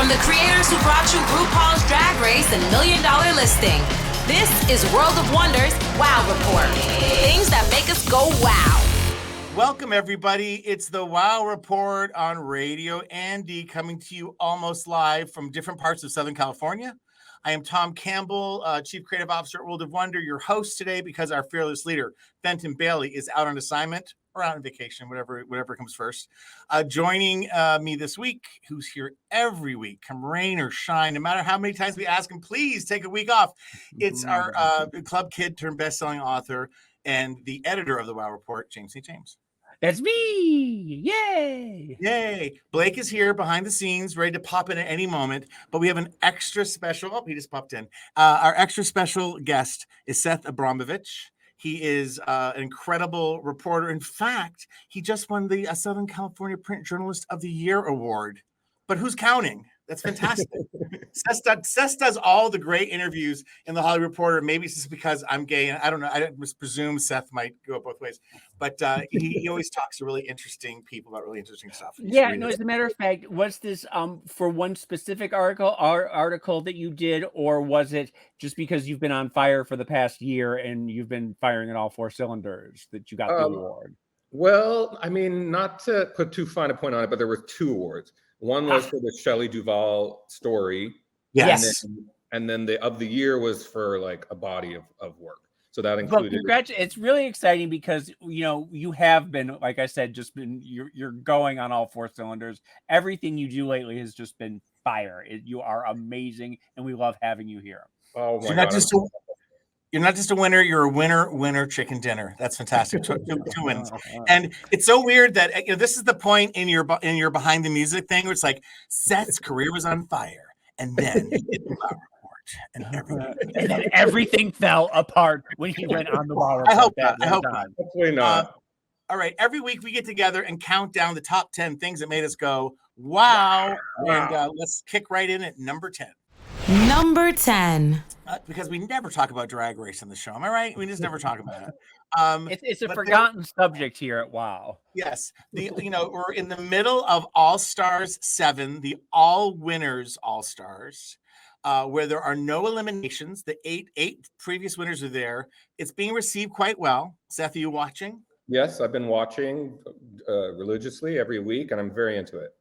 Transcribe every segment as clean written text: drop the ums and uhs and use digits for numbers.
the creators who brought you RuPaul's Drag Race and $1 Million Listing. This is World of Wonders Wow Report. Things that make us go wow. Welcome, everybody. It's the Wow Report on Radio Andy, coming to you almost live from different parts of Southern California. I am Tom Campbell, Chief Creative Officer at World of Wonder, your host today because our fearless leader, Fenton Bailey, is out on assignment or out on vacation, whatever comes first. Joining me this week, who's here every week, come rain or shine, no matter how many times we ask him, please take a week off. It's our club kid turned best-selling author and the editor of the Wow Report, James C. James. That's me. Yay. Yay. Blake is here behind the scenes, ready to pop in at any moment. But we have an extra special. Oh, he just popped in. Our extra special guest is Seth Abramovich. He is an incredible reporter. In fact, he just won the Southern California Print Journalist of the Year award. But who's counting? That's fantastic. Seth does all the great interviews in the Hollywood Reporter. Maybe it's just because I'm gay. I don't know. I presume Seth might go both ways. But he always talks to really interesting people about really interesting stuff. Yeah, no, as a matter of fact, was this for one specific article that you did, or was it just because you've been on fire for the past year and you've been firing at all four cylinders that you got the award? Well, I mean, not to put too fine a point on it, but there were two awards. One was for the Shelley Duvall story. Yes. And then the of the year was for like a body of work. So that included. It's really exciting because, you know, you have been, like I said, you're going on all four cylinders. Everything you do lately has just been fire. You are amazing, and we love having you here. Oh my God. You're not just a winner, you're a winner chicken dinner. That's fantastic. Two wins. And it's so weird that this is the point in your behind the music thing where it's like Seth's career was on fire, and then he did the Wow Report, and then everything fell apart when he went on the Wow Report. I hope not. Hopefully not. All right. Every week we get together and count down the top 10 things that made us go wow. And let's kick right in at number 10. Number 10. Because we never talk about Drag Race on the show. Am I right? We just never talk about it. It's a forgotten subject here at WoW. Yes. We're in the middle of All-Stars 7, the all-winners All-Stars, where there are no eliminations. The eight previous winners are there. It's being received quite well. Seth, are you watching? Yes, I've been watching religiously every week, and I'm very into it.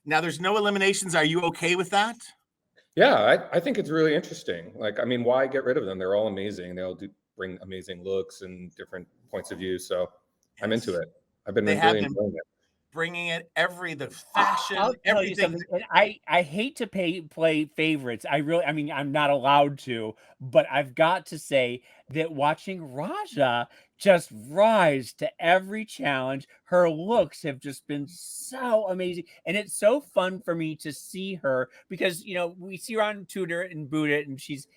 Now, there's no eliminations. Are you okay with that? Yeah, I think it's really interesting. Like, I mean, why get rid of them? They're all amazing. They all bring amazing looks and different points of view. So I'm into it. I've been really enjoying it. Bringing it the fashion, I'll tell everything. You something. And I hate to play favorites. I'm not allowed to, but I've got to say that watching Raja just rise to every challenge, her looks have just been so amazing. And it's so fun for me to see her because, we see her on Tutor and Boot It, and she's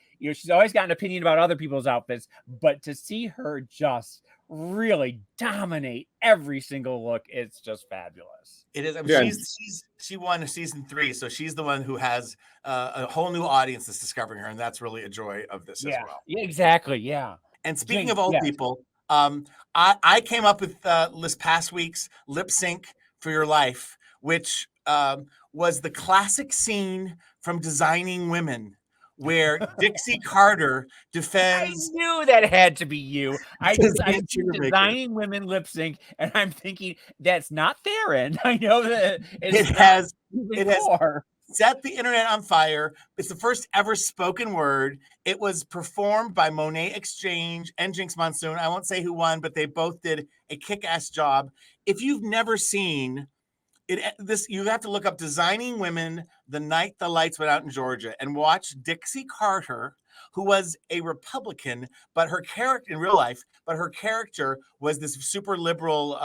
always got an opinion about other people's outfits, but to see her just really dominate every single look, it's just fabulous. It is. I mean, she won season 3, so she's the one who has a whole new audience that's discovering her, and that's really a joy of this as well. Yeah, exactly. Yeah. And speaking of old people, I came up with this past week's lip sync for your life, which was the classic scene from Designing Women, where Dixie Carter defends. I knew that had to be you. I see Designing Women lip sync, and I'm thinking that's not Theron. I know that it has set the internet on fire. It's the first ever spoken word. It was performed by Monet Exchange and Jinx Monsoon. I won't say who won, but they both did a kick-ass job. If you've never seen you have to look up Designing Women, The Night the Lights Went Out in Georgia, and watch Dixie Carter, who was a Republican, but her character in real life, was this super liberal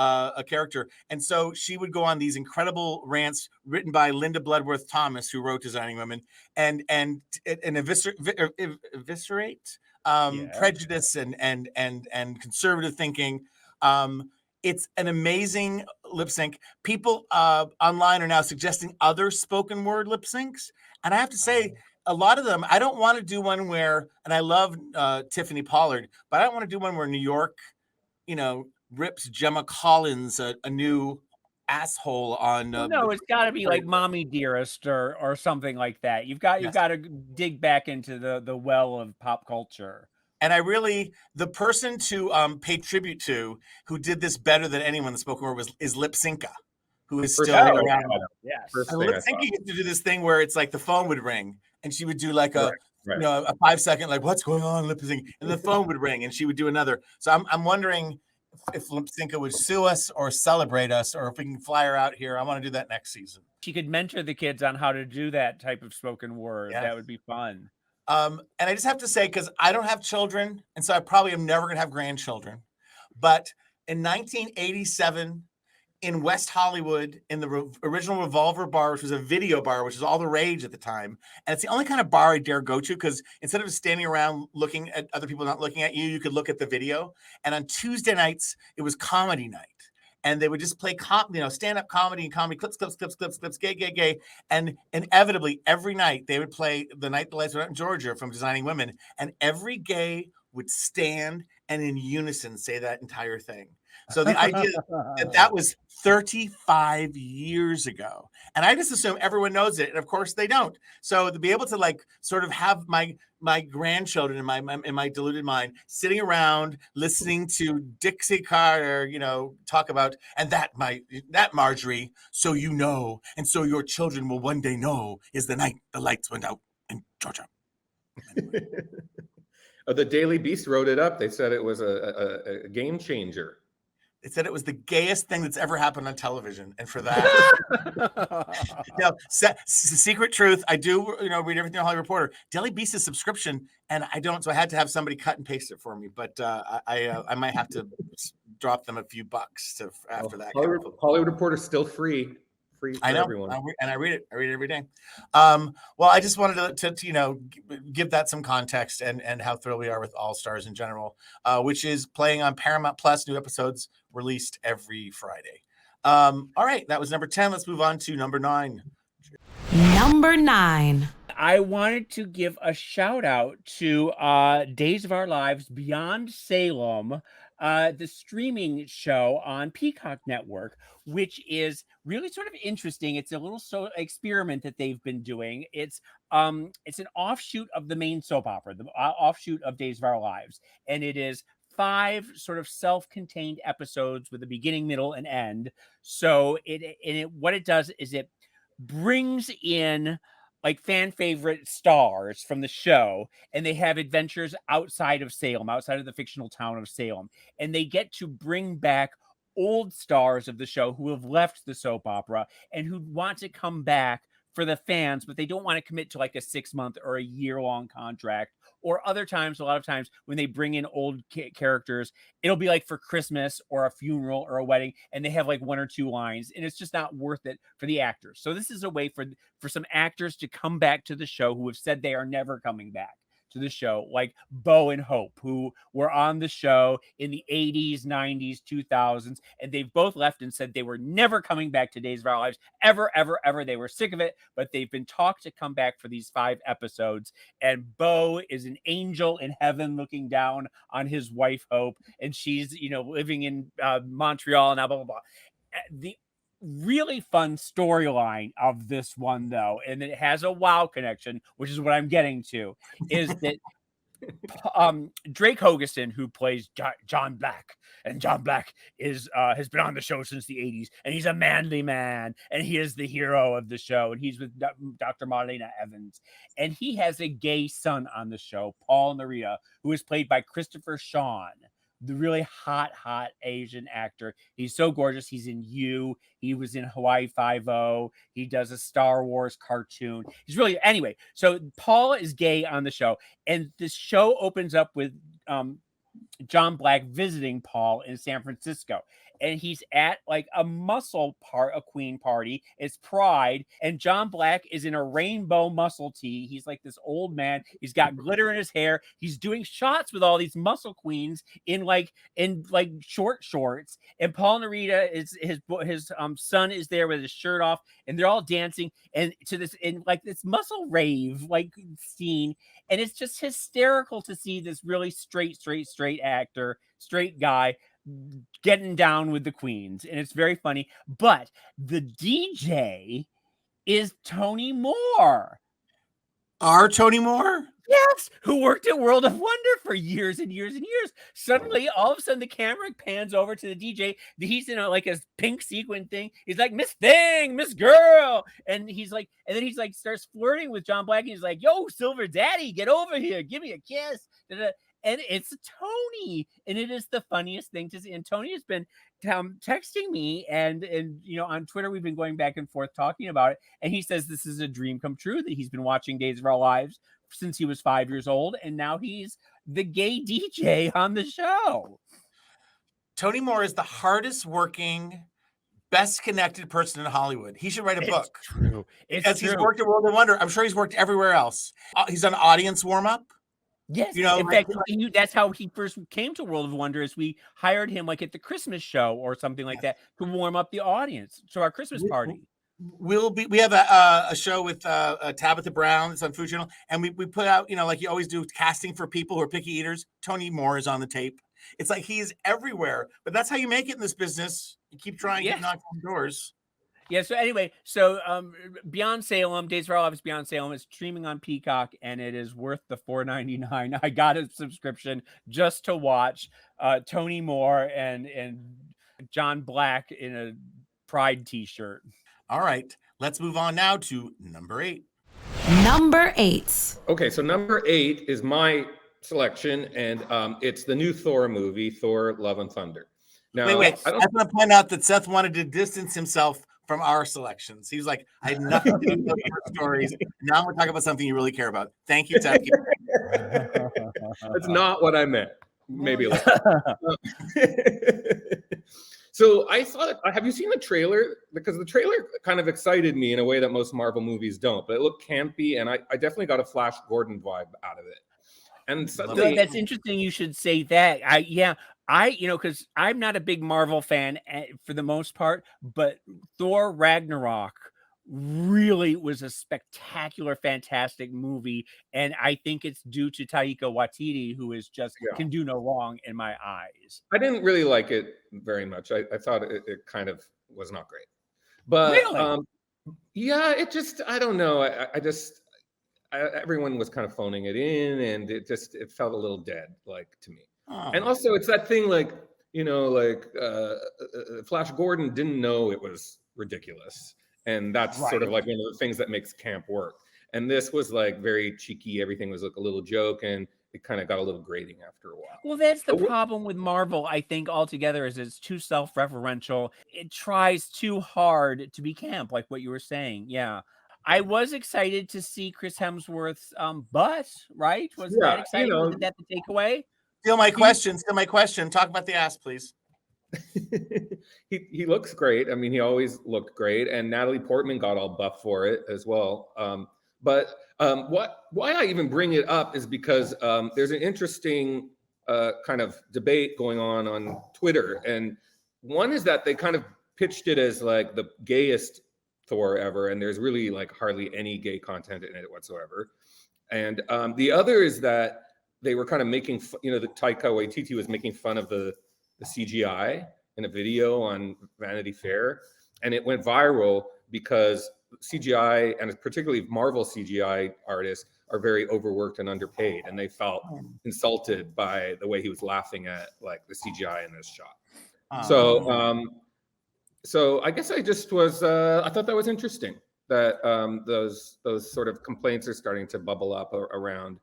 character. And so she would go on these incredible rants written by Linda Bloodworth Thomas, who wrote Designing Women, and eviscerate prejudice and conservative thinking. It's an amazing lip sync. People online are now suggesting other spoken word lip syncs. And I have to say, a lot of them, I don't want to do one where, and I love Tiffany Pollard, but I don't want to do one where New York, rips Gemma Collins a new asshole on. No, it's got to be like "Mommy Dearest" or something like that. You've got to dig back into the well of pop culture. And the person to pay tribute to who did this better than anyone in the spoken word is Lip Synca, who is still around. Yes. And Lip Synca used to do this thing where it's like the phone would ring and she would do like a 5-second, like, what's going on, lip sync, and the phone would ring and she would do another. So I'm wondering if Lip Synca would sue us or celebrate us, or if we can fly her out here. I want to do that next season. She could mentor the kids on how to do that type of spoken word. Yeah. That would be fun. And I just have to say, because I don't have children, and so I probably am never going to have grandchildren, but in 1987, in West Hollywood, in the original Revolver Bar, which was a video bar, which was all the rage at the time, and it's the only kind of bar I dare go to, because instead of standing around looking at other people not looking at you, you could look at the video. And on Tuesday nights, it was comedy night. And they would just play stand-up comedy and comedy clips, gay. And inevitably, every night, they would play The Night the Lights Went Out in Georgia from Designing Women. And every gay would stand and in unison say that entire thing. So the idea that was 35 years ago. And I just assume everyone knows it. And of course they don't. So to be able to like sort of have my grandchildren in my deluded mind sitting around listening to Dixie Carter, talk about, and that Marjorie, so you know, and so your children will one day know, is the night the lights went out in Georgia. Anyway. The Daily Beast wrote it up. They said it was a game changer. It said it was the gayest thing that's ever happened on television. And for that, secret truth, I do, read everything on Hollywood Reporter. Daily Beast's subscription, and I don't, so I had to have somebody cut and paste it for me. But I might have to drop them a few bucks after that. Hollywood Reporter still free. I know, everyone. I read it. I read it every day. Well, I just wanted to give that some context and how thrilled we are with All Stars in general, which is playing on Paramount Plus. New episodes released every Friday. All right, that was number 10. Let's move on to number 9. Number 9. I wanted to give a shout out to Days of Our Lives Beyond Salem, the streaming show on Peacock Network, which is really sort of interesting. It's a little experiment that they've been doing. It's an offshoot of the main soap opera, the offshoot of Days of Our Lives, and it is 5 sort of self-contained episodes with a beginning, middle, and end. So what it does is it brings in like fan favorite stars from the show, and they have adventures outside of Salem, outside of the fictional town of Salem. And they get to bring back old stars of the show who have left the soap opera and who want to come back for the fans, but they don't want to commit to like a 6-month or a year-long contract. Or a lot of times when they bring in old characters, it'll be like for Christmas or a funeral or a wedding, and they have like 1 or 2 lines, and it's just not worth it for the actors. So this is a way for some actors to come back to the show who have said they are never coming back to the show, like Bo and Hope, who were on the show in the 80s, 90s, 2000s, and they've both left and said they were never coming back to Days of Our Lives, ever, ever, ever. They were sick of it, but they've been talked to come back for these 5 episodes, and Bo is an angel in heaven looking down on his wife, Hope, and she's, living in Montreal and blah, blah, blah. The really fun storyline of this one, though, and it has a wow connection, which is what I'm getting to, is that Drake Hogestyn, who plays John Black, and John Black is has been on the show since the 80s, and he's a manly man, and he is the hero of the show, and he's with Dr. Marlena Evans, and he has a gay son on the show, Paul Narita, who is played by Christopher Sean, the really hot Asian actor. He's so gorgeous. He's in You. He was in Hawaii Five-0. He does a Star Wars cartoon. He's really, anyway. So Paul is gay on the show, and the show opens up with John Black visiting Paul in San Francisco, and he's at like a queen party. It's Pride, and John Black is in a rainbow muscle tee. He's like this old man. He's got glitter in his hair. He's doing shots with all these muscle queens in short shorts. And Paul Narita is his son is there with his shirt off, and they're all dancing and to this in like this muscle rave like scene. And it's just hysterical to see this really straight actor, straight guy getting down with the queens, and it's very funny. But the DJ is Tony Moore. Our Tony Moore? Yes, who worked at World of Wonder for years and years and years. Suddenly, all of a sudden, the camera pans over to the DJ. He's in like a pink sequin thing. He's like, Miss Thing, Miss Girl. And he's like, and then he's like, starts flirting with John Black. And he's like, yo, Silver Daddy, get over here. Give me a kiss. And it's Tony. And it is the funniest thing to see. And Tony has been texting me and on Twitter, we've been going back and forth talking about it. And he says this is a dream come true, that he's been watching Days of Our Lives since he was 5 years old, and now he's the gay DJ on the show. Tony Moore is the hardest working, best connected person in Hollywood. He should write a book. True. Because he's worked at World of Wonder. I'm sure he's worked everywhere else. He's done audience warm-up. Yes, in fact, that's how he first came to World of Wonder. Is we hired him like at the Christmas show or something like that to warm up the audience to our Christmas party. We have a show with Tabitha Brown. It's on Food Channel, and we put out, like you always do, casting for people who are picky eaters. Tony Moore is on the tape. It's like he's everywhere, but that's how you make it in this business. You keep trying, keep knocking on doors. Yeah. So anyway, Beyond Salem, Days of Our Lives Beyond Salem is streaming on Peacock, and it is worth the $4.99. I got a subscription just to watch Tony Moore and John Black in a Pride T-shirt. All right, let's move on now to number 8. Number 8. Okay, so number 8 is my selection, and it's the new Thor movie, Thor: Love and Thunder. Now, wait. I want to point out that Seth wanted to distance himself from our selections. He was like, I had nothing to do with your stories. Now we're talking about something you really care about. Thank you, Seth. That's not what I meant. Maybe a little. So I thought, have you seen the trailer? Because the trailer kind of excited me in a way that most Marvel movies don't. But it looked campy, and I definitely got a Flash Gordon vibe out of it. And suddenly, that's interesting. You should say that. Because I'm not a big Marvel fan for the most part, but Thor Ragnarok really was a spectacular, fantastic movie, and I think it's due to Taika Waititi, who is just can do no wrong in my eyes. I didn't really like it very much. I thought it kind of was not great, but really? it just, I don't know. Everyone was kind of phoning it in, and it felt a little dead, like, to me. Oh. And also, it's that thing, like, Flash Gordon didn't know it was ridiculous. And that's sort of like one of the things that makes camp work. And this was like very cheeky. Everything was like a little joke, and it kind of got a little grating after a while. Well, that's the problem with Marvel, I think, altogether, is it's too self-referential. It tries too hard to be camp, like what you were saying. Yeah. I was excited to see Chris Hemsworth's butt, right? Was that exciting? Was that the takeaway? Still my question. Talk about the ass, please. He looks great. I mean, he always looked great, and Natalie Portman got all buff for it as well. Why I even bring it up is because there's an interesting kind of debate going on Twitter, and one is that they kind of pitched it as like the gayest Thor ever, and there's really like hardly any gay content in it whatsoever. And the other is that they were kind of making, the Taika Waititi was making fun of the CGI in a video on Vanity Fair, and it went viral because CGI, and particularly Marvel CGI artists, are very overworked and underpaid, and they felt insulted by the way he was laughing at like the CGI in this shot. So I guess I just was I thought that was interesting that those sort of complaints are starting to bubble up around.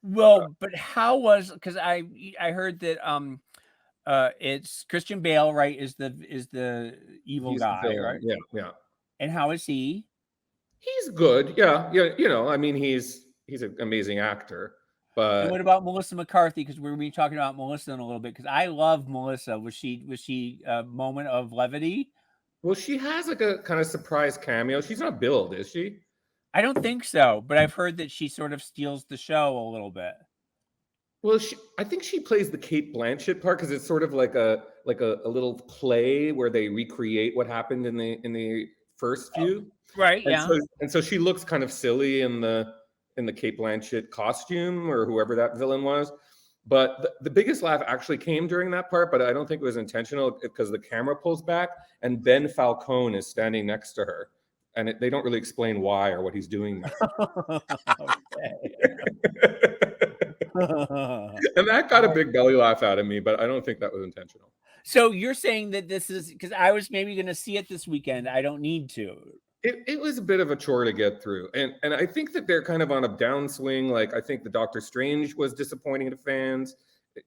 Well, but how was, because I heard that it's Christian Bale, right? Is the evil guy, right? Yeah. And how is he? He's good. Yeah. I mean, he's an amazing actor. But and what about Melissa McCarthy? Because we're going to be talking about Melissa in a little bit. Because I love Melissa. Was she a moment of levity? Well, she has like a kind of surprise cameo. She's not billed, is she? I don't think so, but I've heard that she sort of steals the show a little bit. Well, I think she plays the Cate Blanchett part because it's sort of like a little play where they recreate what happened in the first few. Right. And so she looks kind of silly in the Cate Blanchett costume or whoever that villain was. But the biggest laugh actually came during that part, but I don't think it was intentional because the camera pulls back and Ben Falcone is standing next to her. And they don't really explain why or what he's doing there. And that got a big belly laugh out of me, but I don't think that was intentional. So you're saying that this is because I was maybe going to see it this weekend. I don't need to. It was a bit of a chore to get through. And I think that they're kind of on a downswing. Like, I think the Doctor Strange was disappointing to fans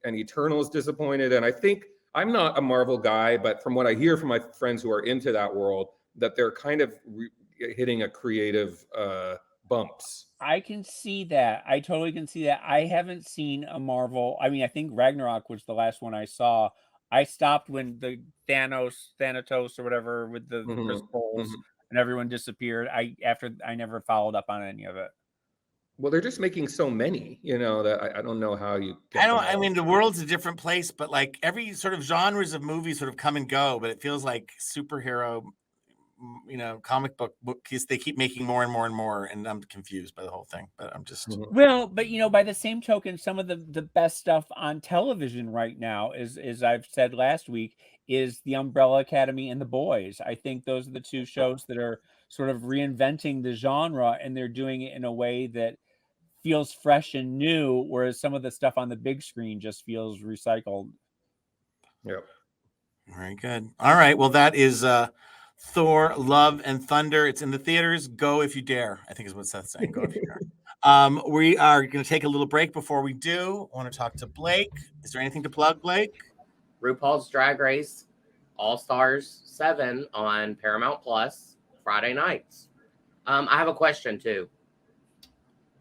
and Eternal is disappointed. And I think I'm not a Marvel guy, but from what I hear from my friends who are into that world, that they're kind of hitting a creative bumps. I can see that. I totally can see that. I haven't seen a Marvel. I mean, I think Ragnarok was the last one I saw. I stopped when the Thanatos or whatever with the crystals and everyone disappeared. I never followed up on any of it. Well, they're just making so many, that I don't know how you get I mean, the world's a different place, but like every sort of genres of movies sort of come and go, but it feels like superhero, comic book because they keep making more and more and more, and I'm confused by the whole thing, but I'm just well, but by the same token, some of the best stuff on television right now is, as I've said last week, is The Umbrella Academy and The Boys. I think those are the two shows that are sort of reinventing the genre, and they're doing it in a way that feels fresh and new, whereas some of the stuff on the big screen just feels recycled. Yep. Very good. All right, well, that is Thor, Love and Thunder. It's in the theaters. Go if you dare, I think is what Seth's saying. Go if you dare. We are going to take a little break. Before we do, I want to talk to Blake. Is there anything to plug, Blake? RuPaul's Drag Race All Stars 7 on Paramount Plus Friday nights. I have a question too.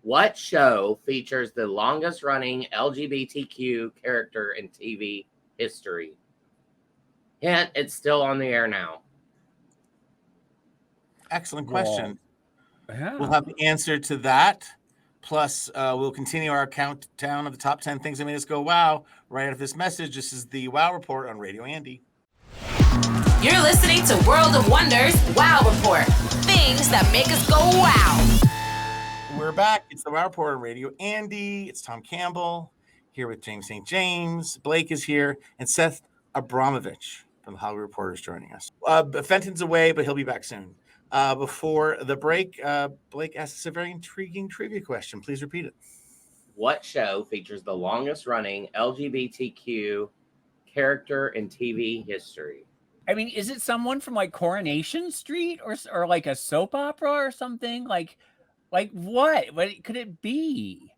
What show features the longest running LGBTQ character in TV history? Hint, it's still on the air now. Excellent question. Yeah. We'll have the answer to that. Plus, we'll continue our countdown of the top 10 things that made us go wow right after this message. This is the Wow Report on Radio Andy. You're listening to World of Wonders Wow Report. Things that make us go wow. We're back. It's the Wow Report on Radio Andy. It's Tom Campbell here with James St. James. Blake is here, and Seth Abramovich from the Hollywood Reporter is joining us. Fenton's away, but he'll be back soon. Before the break, Blake asked us a very intriguing trivia question. Please repeat it. What show features the longest running LGBTQ character in TV history? I mean, is it someone from like Coronation Street or like a soap opera or something? Like what? What could it be?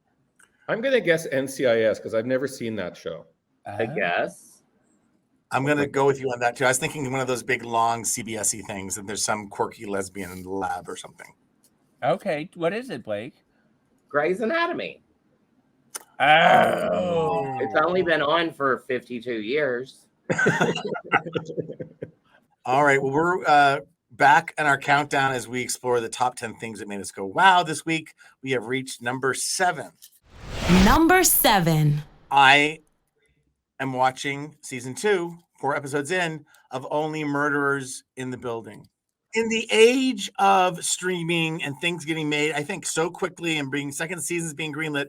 I'm going to guess NCIS because I've never seen that show. I guess. I'm going to go with you on that, too. I was thinking one of those big, long CBS-y things, and there's some quirky lesbian in the lab or something. Okay. What is it, Blake? Grey's Anatomy. Oh. It's only been on for 52 years. All right. Well, we're back in our countdown as we explore the top 10 things that made us go wow. This week, we have reached number 7. Number 7. I am watching season 2, 4 episodes in, of Only Murderers in the Building. In the age of streaming and things getting made, I think so quickly and being second seasons being greenlit,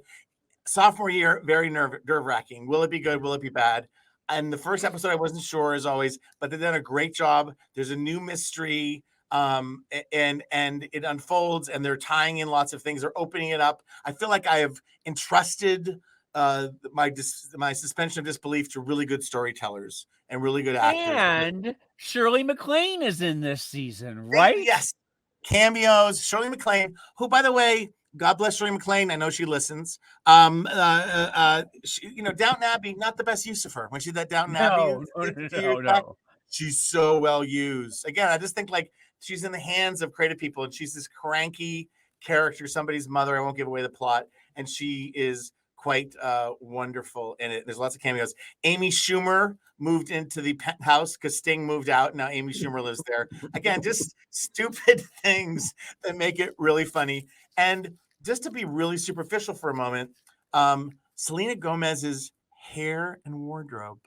sophomore year, very nerve-wracking. Will it be good? Will it be bad? And the first episode, I wasn't sure as always, but they've done a great job. There's a new mystery, and it unfolds, and they're tying in lots of things. They're opening it up. I feel like I have entrusted my suspension of disbelief to really good storytellers and really good actors. And Shirley MacLaine is in this season, right? Yes. Cameos. Shirley MacLaine, who, by the way, God bless Shirley MacLaine. I know she listens. Downton Abbey, not the best use of her. When she did that Downton Abbey, No. she's so well used. Again, I just think like she's in the hands of creative people, and she's this cranky character, somebody's mother. I won't give away the plot, and she is quite wonderful in it. There's lots of cameos. Amy Schumer moved into the penthouse because Sting moved out. Now Amy Schumer lives there. Again, just stupid things that make it really funny. And just to be really superficial for a moment, Selena Gomez's hair and wardrobe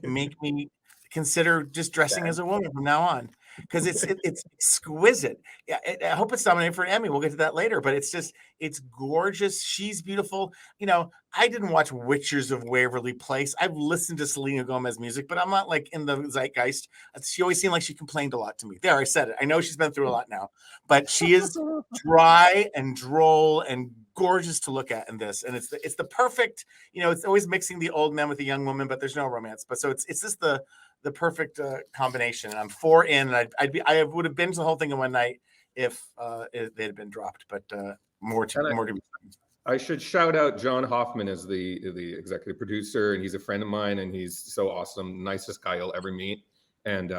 make me consider just dressing as a woman from now on. because it's exquisite. Yeah, I hope it's nominated for an Emmy. We'll get to that later, but it's gorgeous. She's beautiful. You know, I didn't watch Witchers of Waverly Place. I've listened to Selena Gomez music, but I'm not like in the zeitgeist. She always seemed like she complained a lot to me. There, I said it. I know she's been through a lot now, but she is dry and droll and gorgeous to look at in this. And it's the perfect, you know, it's always mixing the old man with the young woman, but there's no romance. But so it's just the perfect combination. And I'm 4 in, and I would have binged the whole thing in one night if they had been dropped. But more to be. I should shout out John Hoffman as the executive producer, and he's a friend of mine, and he's so awesome, nicest guy you'll ever meet, and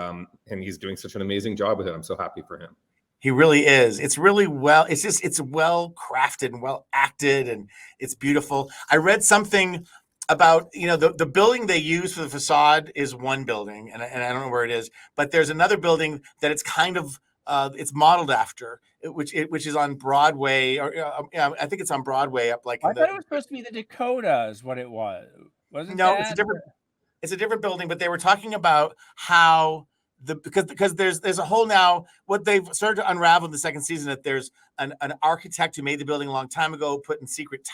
he's doing such an amazing job with it. I'm so happy for him. He really is. It's really well. It's well crafted and well acted, and it's beautiful. I read something about, you know, the building they use for the facade is one building, and I don't know where it is, but there's another building that it's kind of it's modeled after, which is on Broadway, or I think it's on Broadway up like. I thought it was supposed to be the Dakotas. What it was, wasn't no, that? It's a different building, but they were talking about how because there's a whole now what they've started to unravel in the second season, that there's an architect who made the building a long time ago, put in secret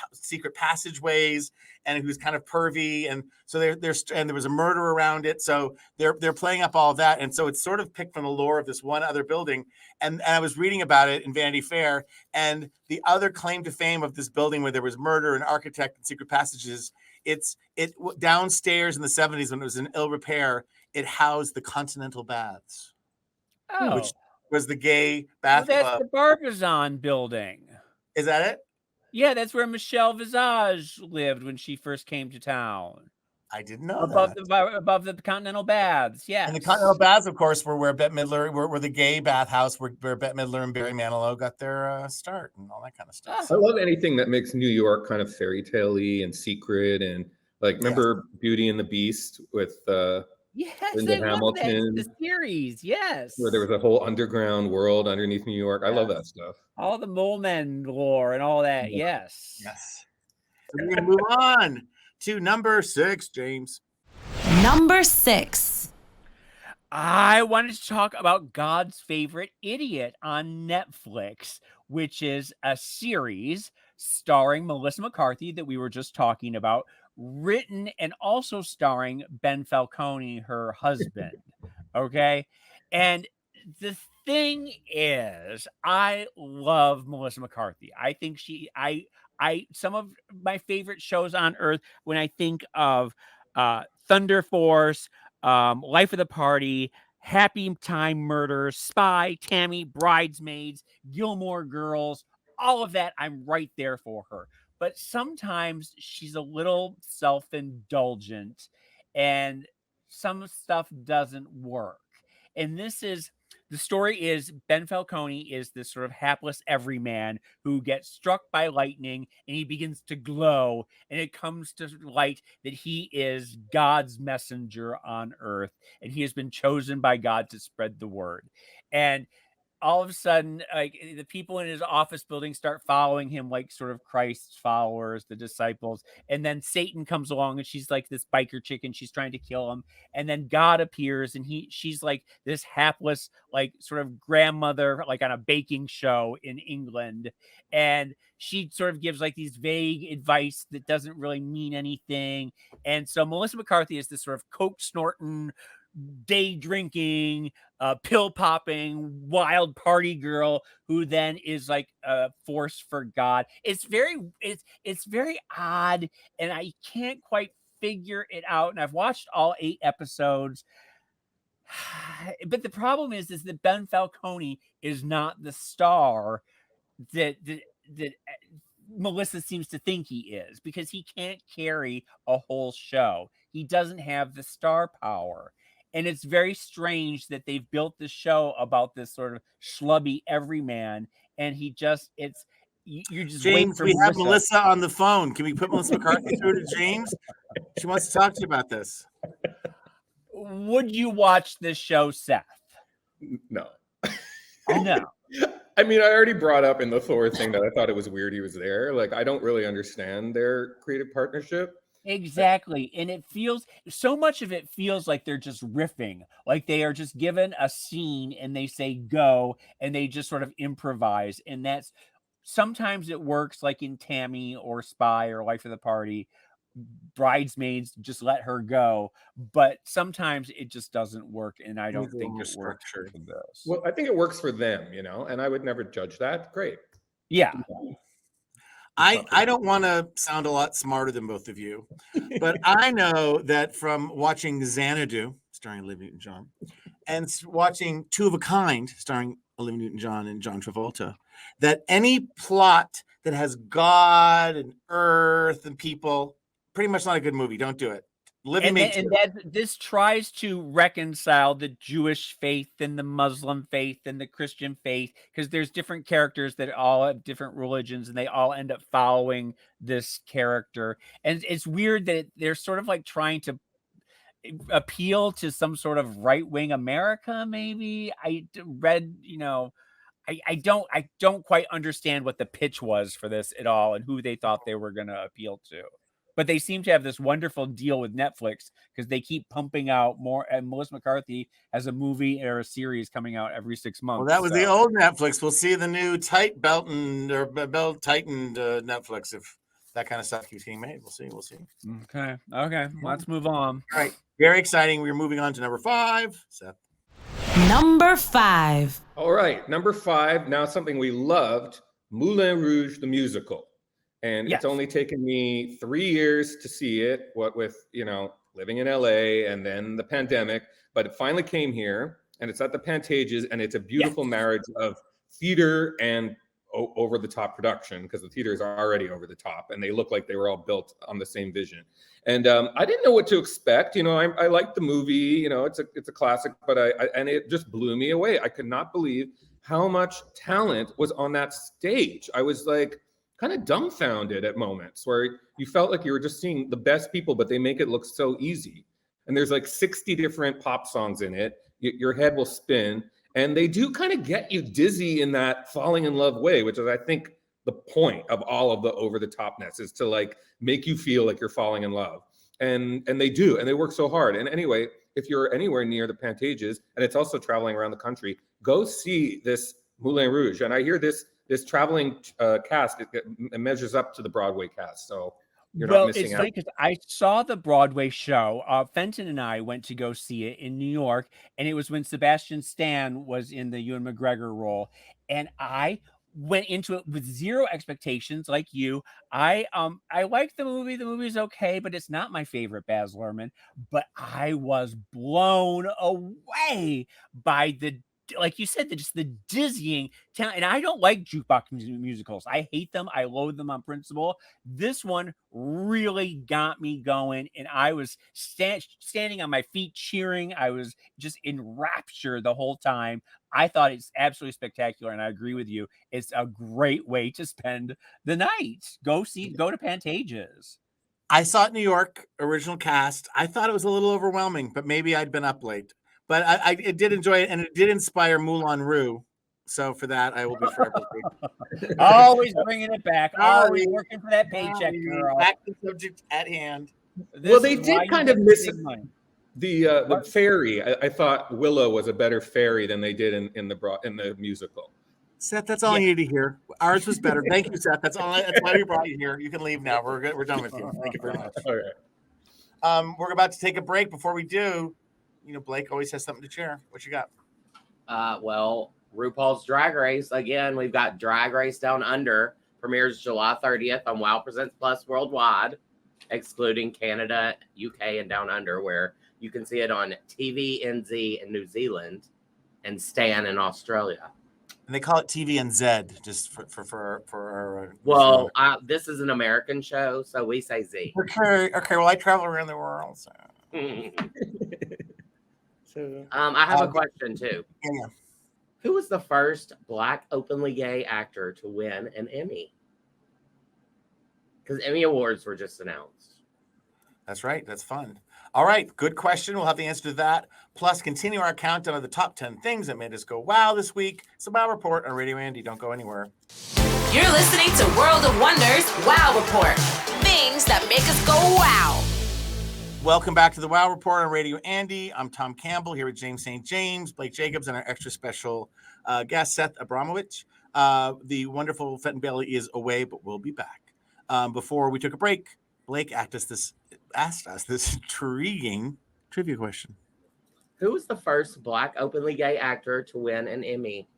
passageways, and who's kind of pervy, and so and there was a murder around it, so they're playing up all of that, and so it's sort of picked from the lore of this one other building, and I was reading about it in Vanity Fair, and the other claim to fame of this building where there was murder and architect and secret passages, it downstairs in the 70s when it was in ill repair, it housed the Continental Baths, which was the gay bath that's club. the Barbizon building. Is that it? Yeah, that's where Michele Visage lived when she first came to town. I didn't know above that. Above the Continental Baths, yes. And the Continental Baths, of course, were where Bette Midler, were the gay bathhouse where Bette Midler and Barry Manilow got their start and all that kind of stuff. I love anything that makes New York kind of fairy tale-y and secret, and like remember Beauty and the Beast with yes, Linda I love that. Hamilton, The series, yes, where there was a whole underground world underneath New York. I love that stuff. All the Moulin lore and all that. Yes. So we're gonna move on to number 6, James. Number 6. I wanted to talk about God's Favorite Idiot on Netflix, which is a series starring Melissa McCarthy that we were just talking about, written and also starring Ben Falcone, her husband. Okay. And the thing is, I love Melissa McCarthy. I think some of my favorite shows on earth, when I think of Thunder Force, Life of the Party, Happy Time Murders, Spy, Tammy, Bridesmaids, Gilmore Girls, all of that, I'm right there for her. But sometimes she's a little self-indulgent and some stuff doesn't work. And the story is Ben Falcone is this sort of hapless everyman who gets struck by lightning and he begins to glow, and it comes to light that he is God's messenger on earth, and he has been chosen by God to spread the word. And all of a sudden, like, the people in his office building start following him like sort of Christ's followers, the disciples. And then Satan comes along, and she's like this biker chick, and she's trying to kill him. And then God appears, and she's like this hapless, like sort of grandmother, like on a baking show in England. And she sort of gives like these vague advice that doesn't really mean anything. And so Melissa McCarthy is this sort of coke snorting, day drinking, pill popping, wild party girl who then is like a force for God. It's very odd, and I can't quite figure it out. And I've watched all 8 episodes. But the problem is that Ben Falcone is not the star that Melissa seems to think he is, because he can't carry a whole show. He doesn't have the star power. And it's very strange that they've built this show about this sort of schlubby everyman, and you're just James, we have Melissa on the phone. Can we put Melissa McCarthy through to James? She wants to talk to you about this. Would you watch this show, Seth? No. No. I mean, I already brought up in the Thor thing that I thought it was weird he was there. Like, I don't really understand their creative partnership. Exactly. And it feels so much of it feels like they're just riffing, like they are just given a scene and they say go and they just sort of improvise. And that's sometimes it works, like in Tammy or Spy or Life of the Party. Bridesmaids, just let her go. But sometimes it just doesn't work. And I don't think it works for this. Well, I think it works for them, and I would never judge that. Great. Yeah. I don't want to sound a lot smarter than both of you, but I know that from watching Xanadu, starring Olivia Newton-John, and watching Two of a Kind, starring Olivia Newton-John and John Travolta, that any plot that has God and Earth and people, pretty much not a good movie. Don't do it. This tries to reconcile the Jewish faith and the Muslim faith and the Christian faith, because there's different characters that all have different religions and they all end up following this character. And it's weird that they're sort of like trying to appeal to some sort of right-wing America, maybe. I read, I don't quite understand what the pitch was for this at all and who they thought they were going to appeal to. But they seem to have this wonderful deal with Netflix because they keep pumping out more. And Melissa McCarthy has a movie or a series coming out every 6 months. Well, that was the old Netflix. We'll see the new belt tightened Netflix if that kind of stuff keeps getting made. We'll see. Okay. Let's move on. All right. Very exciting. We're moving on to number 5. Seth. Number 5. All right. Number 5. Now something we loved, Moulin Rouge, the musical. And It's only taken me 3 years to see it, what with, living in LA and then the pandemic, but it finally came here and it's at the Pantages and it's a beautiful marriage of theater and over the top production, because the theaters are already over the top and they look like they were all built on the same vision. And I didn't know what to expect. I liked the movie, it's a classic, but and it just blew me away. I could not believe how much talent was on that stage. I was like, kind of dumbfounded at moments where you felt like you were just seeing the best people, but they make it look so easy. And there's like 60 different pop songs in it. Your head will spin. And they do kind of get you dizzy in that falling in love way, which is, I think, the point of all of the over the topness, is to like make you feel like you're falling in love. And they do, and they work so hard. And anyway, if you're anywhere near the Pantages, and it's also traveling around the country, go see this Moulin Rouge. And I hear this traveling cast, it measures up to the Broadway cast. So you're not missing out. Funny because I saw the Broadway show. Fenton and I went to go see it in New York, and it was when Sebastian Stan was in the Ewan McGregor role. And I went into it with zero expectations, like you. I like the movie. The movie's okay, but it's not my favorite Baz Luhrmann. But I was blown away by like you said, just the dizzying talent. And I don't like jukebox musicals. I hate them. I loathe them on principle. This one really got me going. And I was standing on my feet cheering. I was just in rapture the whole time. I thought it's absolutely spectacular. And I agree with you. It's a great way to spend the night. Go to Pantages. I saw it in New York, original cast. I thought it was a little overwhelming, but maybe I'd been up late. But I did enjoy it, and it did inspire Moulin Rouge. So for that, I will be forever grateful. Always bringing it back. Always working for that paycheck, girl. Back to the subject at hand. Well, they did kind of miss the fairy. I thought Willow was a better fairy than they did in the musical. Seth, that's all I needed to hear. Ours was better. Thank you, Seth. That's why we brought you here. You can leave now. We're good. We're done with you. Thank you very much. All right. We're about to take a break. Before we do, Blake always has something to share. What you got? Well, RuPaul's Drag Race. Again, we've got Drag Race Down Under. Premieres July 30th on WOW Presents Plus worldwide, excluding Canada, UK, and Down Under, where you can see it on TVNZ in New Zealand and Stan in Australia. And they call it TVNZ just for our. Well, this is an American show, so we say Z. Okay. Well, I travel around the world, so. I have a question too. Yeah. Who was the first Black openly gay actor to win an Emmy? Because Emmy Awards were just announced. That's right. That's fun. All right. Good question. We'll have the answer to that. Plus, continue our countdown of the top 10 things that made us go wow this week. It's a WOW Report on Radio Andy. Don't go anywhere. You're listening to World of Wonders WOW Report. Things that make us go wow. Welcome back to the Wow Report on Radio Andy. I'm Tom Campbell here with James St. James, Blake Jacobs, and our extra special guest, Seth Abramowitz. The wonderful Fenton Bailey is away, but we'll be back. Before we took a break, Blake asked us this intriguing trivia question. Who was the first Black openly gay actor to win an Emmy?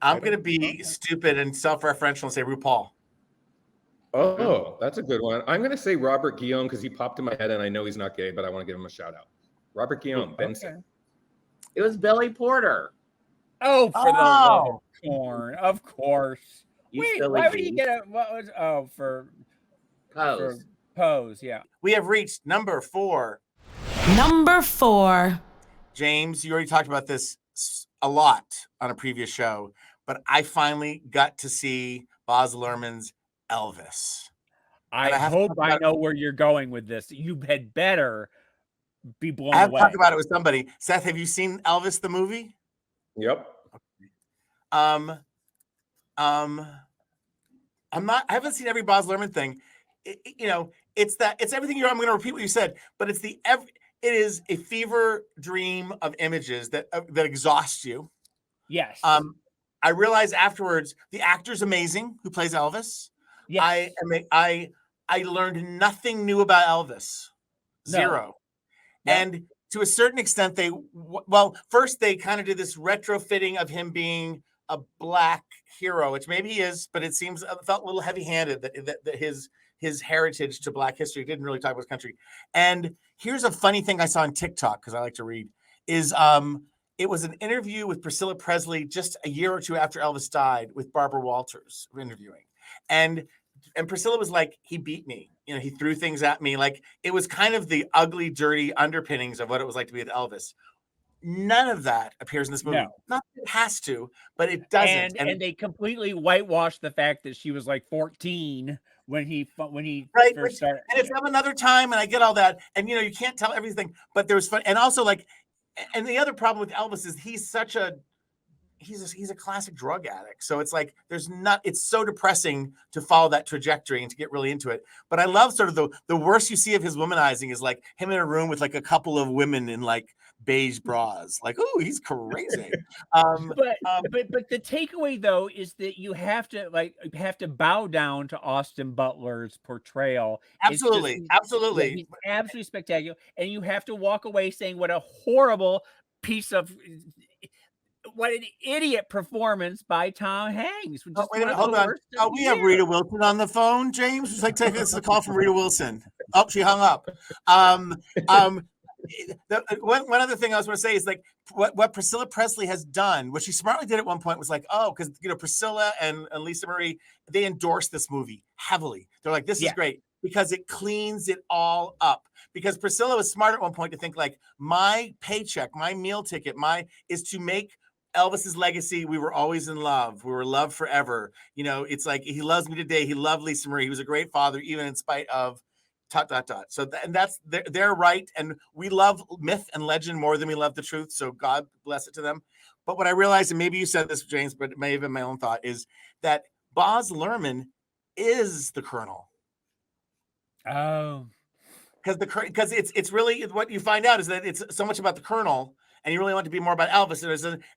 I'm going to be stupid and self-referential and say RuPaul. Oh, that's a good one. I'm going to say Robert Guillaume because he popped in my head and I know he's not gay, but I want to give him a shout out. Robert Guillaume, Benson. It was Billy Porter. Oh, for the love of corn, of course. You Wait, silly why would he geese. get a? What was? Oh, for Pose. Pose, yeah. We have reached number 4. Number 4. James, you already talked about this a lot on a previous show, but I finally got to see Baz Luhrmann's Elvis. I hope I know where you're going with this. You had better be blown away. I have talked about it with somebody. Seth, have you seen Elvis the movie? Yep. I haven't seen every Baz Luhrmann thing. It's everything I'm going to repeat what you said, but it is a fever dream of images that exhaust you. Yes. I realized afterwards the actor's amazing who plays Elvis. Yes. I learned nothing new about Elvis. Zero. No. And to a certain extent, first they kind of did this retrofitting of him being a Black hero, which maybe he is, but it felt a little heavy-handed that his heritage to Black history didn't really talk about his country. And here's a funny thing I saw on TikTok, because I like to read, is it was an interview with Priscilla Presley just a year or two after Elvis died with Barbara Walters interviewing. And Priscilla was like, he beat me. He threw things at me. Like, it was kind of the ugly, dirty underpinnings of what it was like to be with Elvis. None of that appears in this movie. No. Not that it has to, but it doesn't. And they completely whitewashed the fact that she was like 14 when he first started. And it's of another time, and I get all that. And you can't tell everything, but there was fun. And also, and the other problem with Elvis is he's a classic drug addict. So it's like it's so depressing to follow that trajectory and to get really into it. But I love sort of the worst you see of his womanizing is like him in a room with like a couple of women in like beige bras. Like, oh, he's crazy. But the takeaway though is that you have to bow down to Austin Butler's portrayal. Absolutely. He's absolutely spectacular. And you have to walk away saying what a horrible piece of what an idiot performance by Tom Hanks. Wait a minute, hold on. We have Rita Wilson on the phone, James. It's like this is a call from Rita Wilson. Oh, she hung up. One other thing I was going to say is like what Priscilla Presley has done, what she smartly did at one point was like, because Priscilla and Lisa Marie, they endorsed this movie heavily. They're like, this is great because it cleans it all up. Because Priscilla was smart at one point to think like, my paycheck, my meal ticket, is to make Elvis's legacy. We were always in love. We were loved forever. It's like he loves me today. He loved Lisa Marie. He was a great father, even in spite of ... So and that's they're right. And we love myth and legend more than we love the truth. So God bless it to them. But what I realized, and maybe you said this, James, but it may have been my own thought, is that Baz Luhrmann is the Colonel. Oh. Because it's really what you find out is that it's so much about the Colonel, and you really want to be more about Elvis.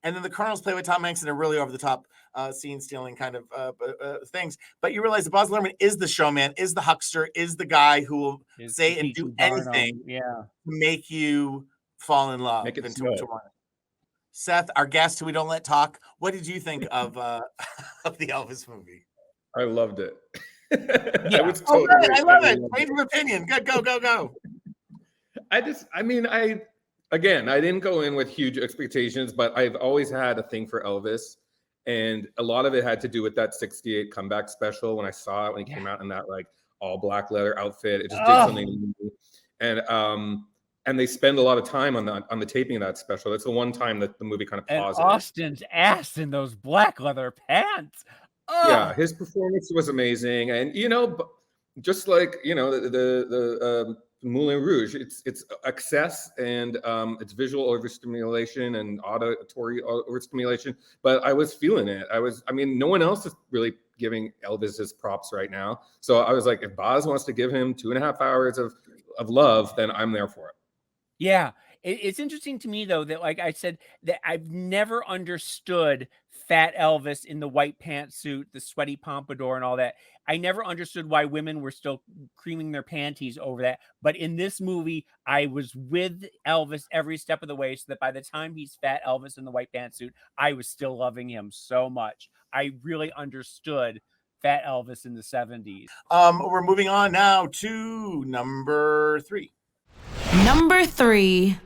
And then the Colonel's played with Tom Hanks in a really over the top scene stealing kind of things. But you realize that Baz Luhrmann is the showman, is the huckster, is the guy who will say and do anything to make you fall in love. Make it and so. to want it. Seth, our guest who we don't let talk, what did you think of the Elvis movie? I loved it. I was totally good. I love it. Change of opinion. Good. Go. I didn't go in with huge expectations, but I've always had a thing for Elvis. And a lot of it had to do with that 68 comeback special when I saw it, when he came out in that like all black leather outfit. It just did something to me. And they spend a lot of time on the taping of that special. That's the one time that the movie kind of pauses. And Austin's ass in those black leather pants. Oh. Yeah, his performance was amazing. And just like the Moulin Rouge, it's excess and it's visual overstimulation and auditory overstimulation. But I was feeling it. No one else is really giving Elvis his props right now. So I was like, if Boz wants to give him 2.5 hours of love, then I'm there for it. Yeah. It's interesting to me, though, that, like I said, that I've never understood Fat Elvis in the white pantsuit, the sweaty pompadour, and all that. I never understood why women were still creaming their panties over that. But in this movie, I was with Elvis every step of the way, so that by the time he's Fat Elvis in the white pantsuit, I was still loving him so much. I really understood Fat Elvis in the 70s. We're moving on now to number 3. Number 3.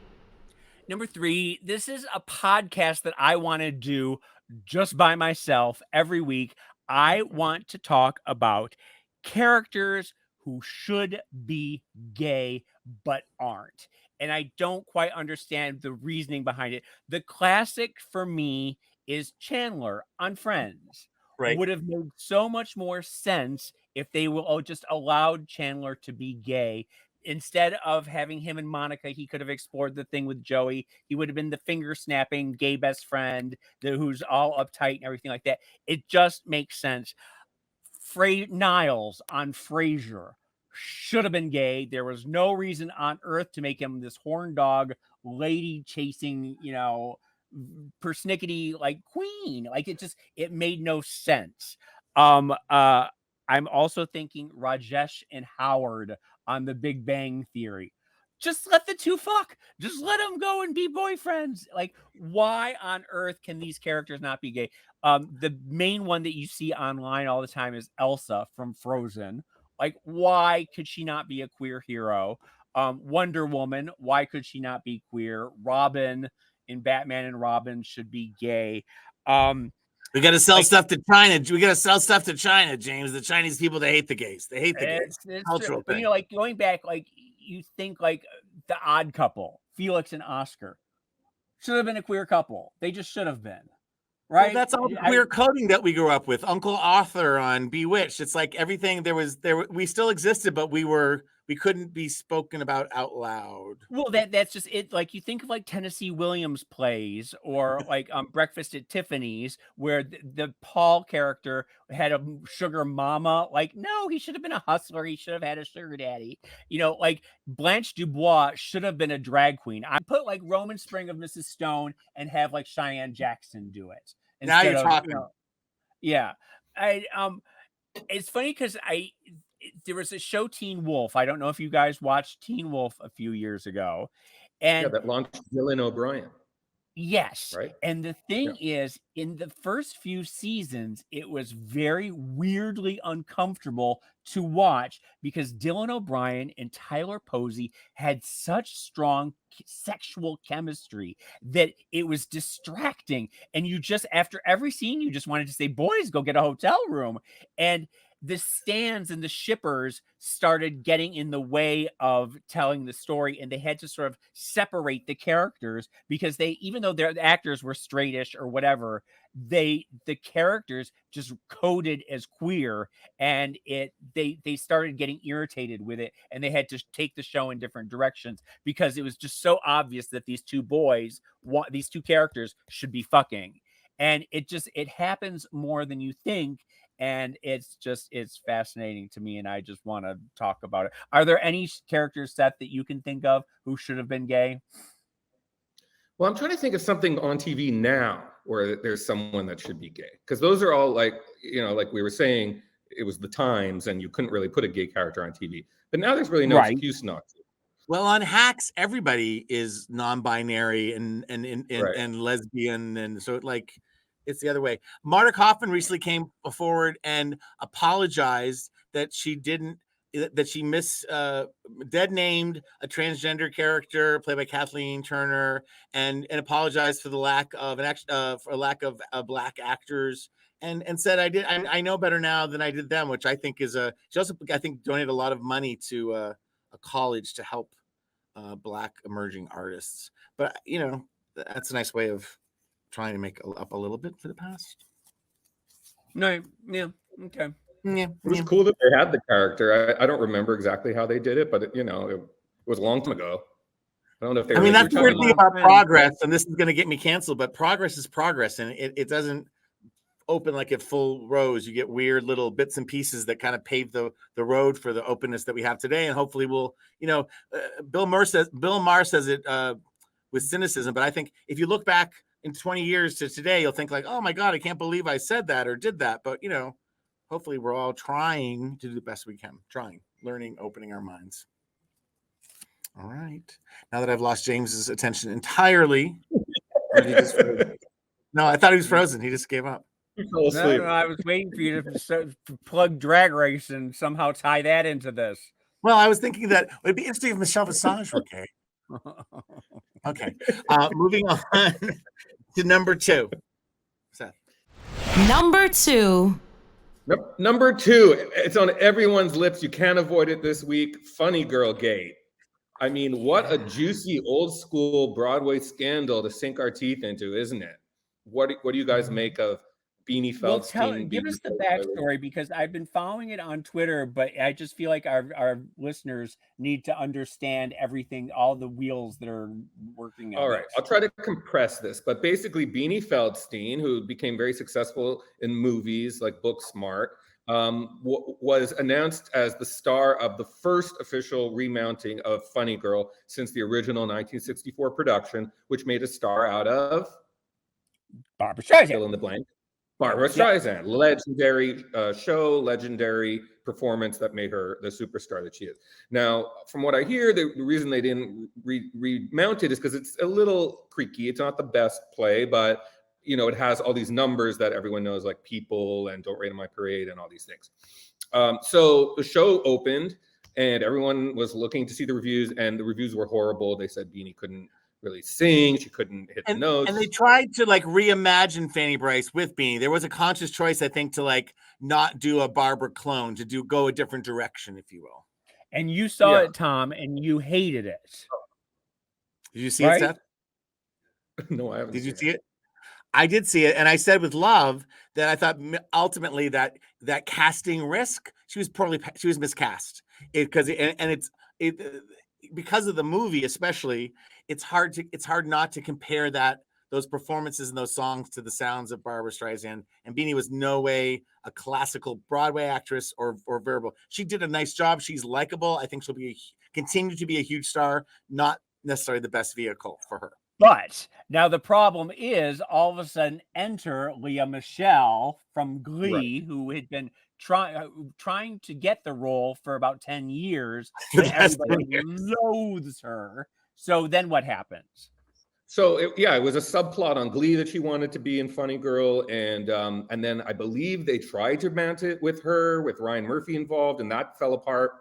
Number 3, this is a podcast that I want to do just by myself every week. I want to talk about characters who should be gay but aren't. And I don't quite understand the reasoning behind it. The classic for me is Chandler on Friends. Right. Would have made so much more sense if they will just allowed Chandler to be gay. Instead of having him and Monica, he could have explored the thing with Joey. He would have been the finger snapping gay best friend who's all uptight and everything like that. It just makes sense. Niles on Frasier should have been gay. There was no reason on earth to make him this horn dog lady chasing, persnickety like queen. Like it made no sense. I'm also thinking Rajesh and Howard on The Big Bang Theory. Just let the two fuck. Just let them go and be boyfriends. Like, why on earth can these characters not be gay? The main one that you see online all the time is Elsa from Frozen. Like, why could she not be a queer hero? Wonder Woman, why could she not be queer? Robin in Batman and Robin should be gay. We got to sell stuff to China. We got to sell stuff to China, James. The Chinese people, they hate the gays. They hate the gays. It's cultural true. thing. But, like going back, like you think like The Odd Couple, Felix and Oscar should have been a queer couple. They just should have been. Right. Well, that's all the queer coding that we grew up with. Uncle Arthur on Bewitched. It's like everything we still existed, but we couldn't be spoken about out loud. Well, that's just it. Like you think of like Tennessee Williams plays or like Breakfast at Tiffany's, where the Paul character had a sugar mama. Like, no, he should have been a hustler. He should have had a sugar daddy. Like Blanche Dubois should have been a drag queen. I put like Roman Spring of Mrs. Stone and have like Cheyenne Jackson do it. Now you're talking. Yeah. It's funny because there was a show Teen Wolf. I don't know if you guys watched Teen Wolf a few years ago. And that launched Dylan O'Brien. Yes. Right. And the thing is, in the first few seasons, it was very weirdly uncomfortable to watch because Dylan O'Brien and Tyler Posey had such strong sexual chemistry that it was distracting. And you just, after every scene, you just wanted to say, boys, go get a hotel room. And the stands and the shippers started getting in the way of telling the story, and they had to sort of separate the characters because even though their actors were straightish or whatever, the characters just coded as queer, and they started getting irritated with it, and they had to take the show in different directions because it was just so obvious that these two characters should be fucking. And it happens more than you think. And it's fascinating to me, and I just want to talk about it. Are there any characters, Seth, that you can think of who should have been gay? Well, I'm trying to think of something on TV now where there's someone that should be gay, because those are all like we were saying, it was the times, and you couldn't really put a gay character on TV. But now there's really no excuse not to. Well, on Hacks, everybody is non-binary and lesbian, and so it's the other way. Marta Kaufman recently came forward and apologized that she dead named a transgender character played by Kathleen Turner, and apologized for the lack of black actors, and said I know better now than I did then, which I think is she also I think donated a lot of money to a college to help black emerging artists. But that's a nice way of trying to make up a little bit for the past. No, yeah, okay. Yeah, it was cool that they had the character. I don't remember exactly how they did it, but it was a long time ago. I don't know if they. That's the weird thing about progress, and this is going to get me canceled. But progress is progress, and it doesn't open like at full Rose. You get weird little bits and pieces that kind of pave the road for the openness that we have today. And hopefully we'll, Bill Maher says it with cynicism, but I think if you look back in 20 years to today, you'll think like, oh my God, I can't believe I said that or did that. But, hopefully we're all trying to do the best we can, learning, opening our minds. All right. Now that I've lost James's attention entirely. No, I thought he was frozen. He just gave up. No, I was waiting for you to plug Drag Race and somehow tie that into this. Well, I was thinking that it'd be interesting if Michelle Visage were gay. Okay. Moving on to number 2. Seth. Number 2. Number 2. It's on everyone's lips. You can't avoid it this week. Funny Girl Gate. I mean, what a juicy old school Broadway scandal to sink our teeth into, isn't it? What do you guys make of Beanie Feldstein? Give us the backstory, because I've been following it on Twitter, but I just feel like our listeners need to understand everything, all the wheels that are working on. All right, I'll try to compress this, but basically Beanie Feldstein, who became very successful in movies like Booksmart, was announced as the star of the first official remounting of Funny Girl since the original 1964 production, which made a star out of Barbra Streisand. Fill in the blank. Barbra Streisand, legendary show, legendary performance that made her the superstar that she is. Now, from what I hear, the reason they didn't remount it is because it's a little creaky. It's not the best play, but it has all these numbers that everyone knows, like People and Don't Rain on My Parade and all these things. So the show opened and everyone was looking to see the reviews, and the reviews were horrible. They said Beanie couldn't really sing, she couldn't hit the notes, and they tried to reimagine Fanny Bryce with Beanie. There was a conscious choice, I think, to not do a Barbara clone, to go a different direction, if you will. And you saw it, Tom, and you hated it. Did you see it, Seth? No, I haven't. Did you see it? I did see it, and I said with love that I thought ultimately that casting risk, she was miscast because of the movie, especially. It's hard not to compare those performances and those songs to the sounds of Barbra Streisand. And Beanie was no way a classical Broadway actress or verbal. She did a nice job. She's likable. I think she'll continue to be a huge star. Not necessarily the best vehicle for her. But now the problem is, all of a sudden enter Lea Michele from Glee, right, who had been trying to get the role for about 10 years. And everybody loathes her. So then what happens? So it was a subplot on Glee that she wanted to be in Funny Girl, and then I believe they tried to mount it with her, with Ryan Murphy involved, and that fell apart.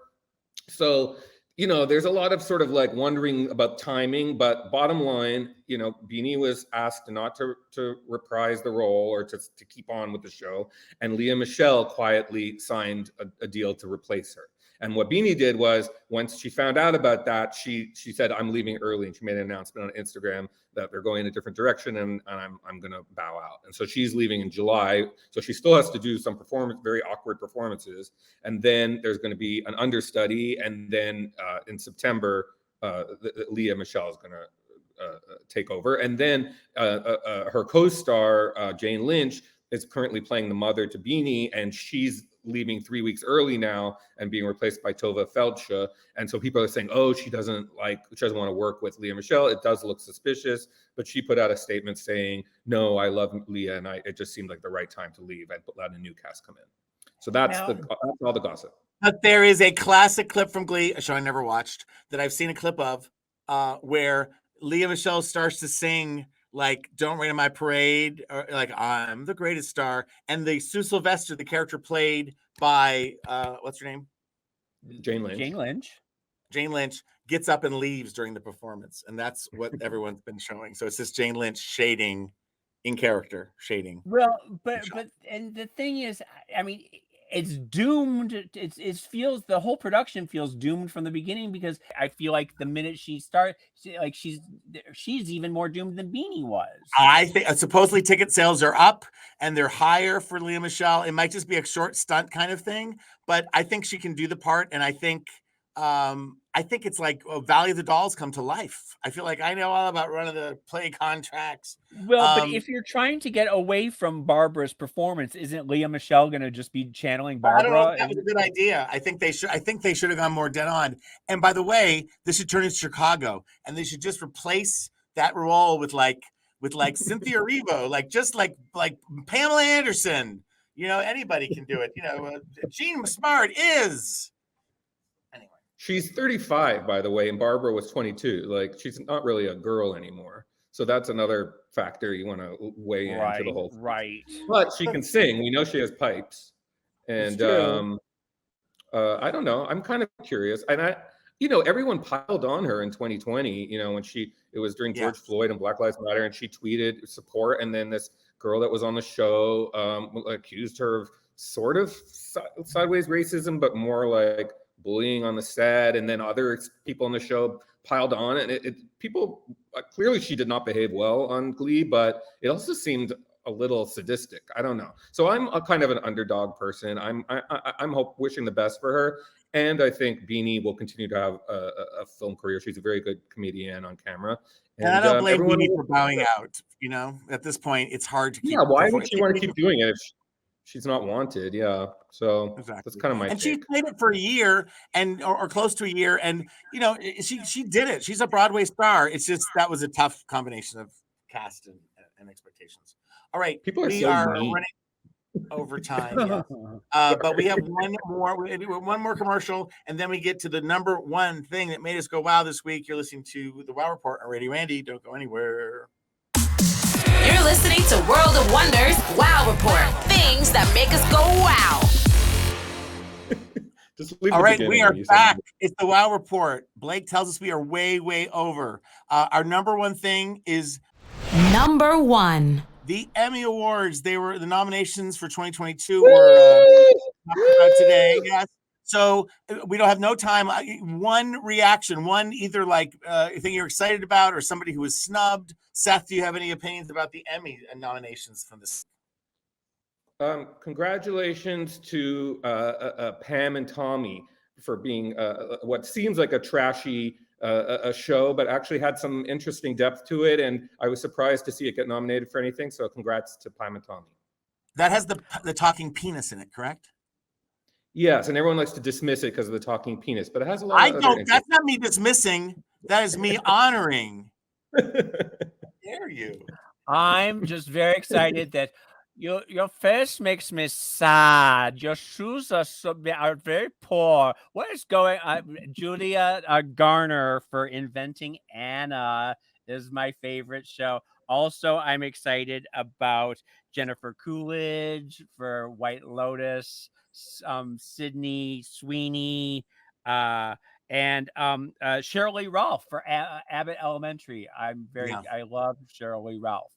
So there's a lot of sort of wondering about timing, but bottom line, Beanie was asked not to reprise the role or to keep on with the show, and Lea Michele quietly signed a deal to replace her. And what Beanie did was, once she found out about that, she said, I'm leaving early. And she made an announcement on Instagram that they're going in a different direction, and I'm going to bow out. And so she's leaving in July. So she still has to do some very awkward performances. And then there's going to be an understudy. And then in September, Lea Michele is going to take over. And then her co-star, Jane Lynch, is currently playing the mother to Beanie, and she's leaving 3 weeks early now and being replaced by Tova Feldstein. And so people are saying, she doesn't want to work with Lea Michele. It does look suspicious, but she put out a statement saying, no, I love Lea, and it just seemed like the right time to leave. I'd let a new cast come in. So that's all the gossip. But there is a classic clip from Glee, a show I never watched, that I've seen a clip of, where Lea Michele starts to sing Don't Rain on My Parade, or I'm the greatest star. And the Sue Sylvester, the character played by what's her name? Jane Lynch. Jane Lynch gets up and leaves during the performance. And that's what everyone's been showing. So it's just Jane Lynch shading in character, shading. Well, but and the thing is, I mean, it's doomed. The whole production feels doomed from the beginning, because I feel like the minute she starts, she's even more doomed than Beanie was. I think supposedly ticket sales are up and they're higher for Lea Michele. It might just be a short stunt kind of thing, but I think she can do the part. And I think I think it's like Valley of the Dolls come to life. I feel like I know all about running the play contracts. Well, but if you're trying to get away from Barbara's performance, isn't Leah Michele going to just be channeling I don't know Barbara? if that was a good idea. I think they should have gone more dead on. And by the way, this should turn into Chicago, and they should just replace that role with like Cynthia Erivo, like Pamela Anderson. You know, anybody can do it. You know, Jean Smart is. Anyway, she's 35, by the way, and Barbara was 22. Like, she's not really a girl anymore. So that's another factor you want to weigh into the whole thing. Right. But she can sing. We know she has pipes. And I don't know. I'm kind of curious. And everyone piled on her in 2020, when it was during George Floyd and Black Lives Matter, and she tweeted support. And then this girl that was on the show accused her of sort of sideways racism, but more like bullying on the set. And then other people on the show piled on, and people clearly she did not behave well on Glee, but it also seemed a little sadistic. I don't know. So I'm a kind of an underdog person. I'm wishing the best for her, and I think Beanie will continue to have a film career. She's a very good comedian on camera, and I don't blame Beanie for bowing out. At this point, it's hard to keep. Yeah, why would she want to keep doing it if she's not wanted? Yeah, so that's kind of my. And take. she played it for a year or close to a year, and she did it. She's a Broadway star. It's just that was a tough combination of cast and expectations. All right, people are running over time, yes. But we have one more commercial, and then we get to the number one thing that made us go wow this week. You're listening to the Wow Report on Radio Andy. Don't go anywhere. You're listening to World of Wonders Wow Report. Things that make us go wow. All right, we are back. It's the Wow Report. Blake tells us we are way, way over. Our number one thing is number one. The Emmy Awards. They were the nominations for 2022 were today. Yes. So we don't have no time. One reaction, either thing you're excited about or somebody who was snubbed. Seth, do you have any opinions about the Emmy nominations from this? Congratulations to Pam and Tommy for being what seems like a trashy a show, but actually had some interesting depth to it. And I was surprised to see it get nominated for anything. So congrats to Pam and Tommy. That has the talking penis in it, correct? Yes, and everyone likes to dismiss it because of the talking penis, but it has a lot of that's not me dismissing. That is me honoring. Dare you? I'm just very excited that your face makes me sad. Your shoes are very poor. What is going on? Julia Garner for inventing Anna is my favorite show. Also, I'm excited about Jennifer Coolidge for White Lotus, Sydney Sweeney, and Shirley Ralph for Abbott Elementary. I love Shirley Ralph.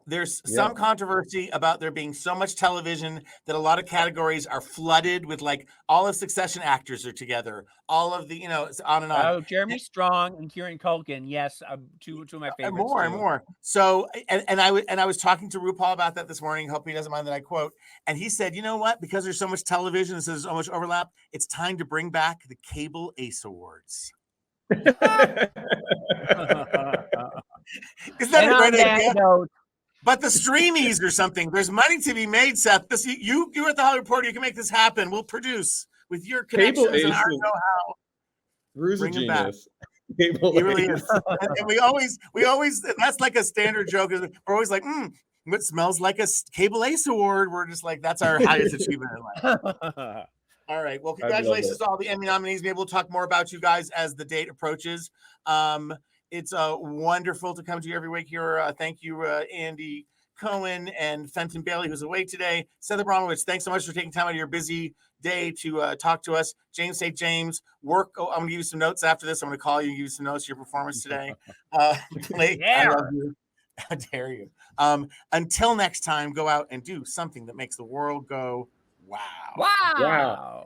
There's some controversy about there being so much television that a lot of categories are flooded with all the Succession actors are together. All of the, it's on and on. Oh, Jeremy Strong and Kieran Culkin. Yes, two of my favorites. And more. So, and I was talking to RuPaul about that this morning. Hope he doesn't mind that I quote. And he said, you know what? Because there's so much television, there's so much overlap. It's time to bring back the Cable Ace Awards. Isn't that a great idea? But the streamies or something. There's money to be made, Seth. You're at the Hollywood Reporter. You can make this happen. We'll produce with your connections and our know-how. Rouge a genius. He really is. And we always. That's like a standard joke. We're always like, what smells like a Cable Ace Award? We're just like, that's our highest achievement in life. All right. Well, congratulations to all the Emmy nominees. Maybe we'll talk more about you guys as the date approaches. It's wonderful to come to you every week here. Thank you, Andy Cohen and Fenton Bailey, who's away today. Seth Abramowitz, thanks so much for taking time out of your busy day to talk to us. James St. James, I'm going to give you some notes after this. I'm going to call you and give you some notes of your performance today. Blake, I love you. How dare you? Until next time, go out and do something that makes the world go wow. Wow.